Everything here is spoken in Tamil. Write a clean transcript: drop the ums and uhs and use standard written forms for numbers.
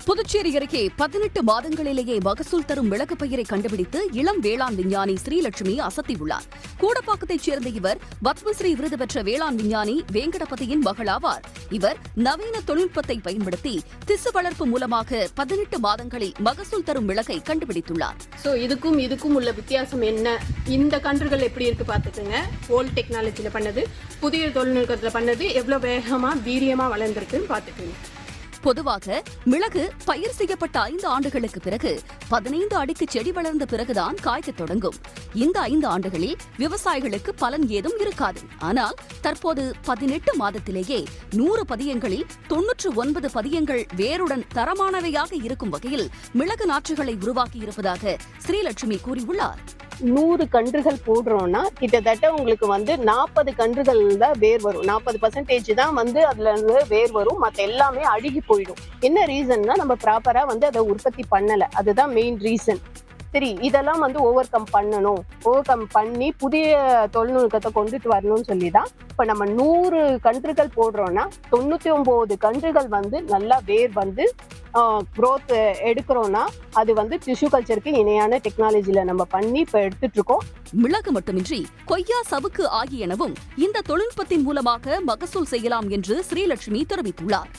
புதுச்சேரி அருகே 18 மாதங்களிலேயே மகசூல் தரும் மிளகு பயிரை கண்டுபிடித்து இளம் வேளாண் விஞ்ஞானி ஸ்ரீலட்சுமி அசத்தியுள்ளார். கூடப்பாக்கத்தைச் சேர்ந்த இவர் பத்மஸ்ரீ விருது பெற்ற வேளாண் விஞ்ஞானி வேங்கடபதியின் மகளாவார். இவர் நவீன தொழில்நுட்பத்தை பயன்படுத்தி திசு வளர்ப்பு மூலமாக 18 மாதங்களில் மகசூல் தரும் மிளகை கண்டுபிடித்துள்ளார். இதுக்கும் உள்ள வித்தியாசம் என்ன, இந்த கன்றுகள் எப்படி இருக்கு பாத்துக்கோங்க. ஓல்ட் டெக்னாலஜில பண்ணது, புதிய தொழில்நுட்பத்துல பண்ணது எவ்வளவு வேகமா வீரியமா வளர்ந்திருக்குன்னு பாத்துக்கோங்க. பொதுவாக மிளகு பயிர் செய்யப்பட்ட 5 ஆண்டுகளுக்கு பிறகு 15 அடிக்கு செடி வளர்ந்த பிறகுதான் காய்க்கத் தொடங்கும். இந்த 5 ஆண்டுகளில் விவசாயிகளுக்கு பலன் ஏதும் இருக்காது. ஆனால் தற்போது 18 மாதத்திலேயே 100 பதியங்களில் 99 பதியங்கள் வேருடன் தரமானவையாக இருக்கும் வகையில் மிளகு நாற்றுகளை உருவாக்கி இருப்பதாக ஸ்ரீலட்சுமி கூறியுள்ளார். 100 கன்றுகள் போடுறோம்னா கிட்டத்தட்ட உங்களுக்கு 40 கன்றுகள் தான் வேர் வரும். 40% தான் அதுல இருந்து வேர் வரும். மத்த எல்லாமே அழுகி போயிடும். என்ன ரீசன்னா நம்ம ப்ராப்பரா அதை உற்பத்தி பண்ணல. அதுதான் மெயின் ரீசன். சரி, இதெல்லாம் ஓவர் கம் பண்ணணும். ஓவர் கம் பண்ணி புதிய தொழில்நுட்பத்தை கொண்டுட்டு வரணும்னு சொல்லிதான் இப்ப நம்ம 100 கன்றுகள் போடுறோம்னா 99 கன்றுகள் நல்லா வேர் growth எடுக்கிறோம்னா அது டிஷ்யூ கல்ச்சருக்கு இணையான டெக்னாலஜில நம்ம பண்ணி இப்ப எடுத்துட்டு இருக்கோம். மிளகு மட்டுமின்றி கொய்யா, சவுக்கு ஆகியனவும் இந்த தொழில்நுட்பத்தின் மூலமாக மகசூல் செய்யலாம் என்று ஸ்ரீலட்சுமி தெரிவித்துள்ளார்.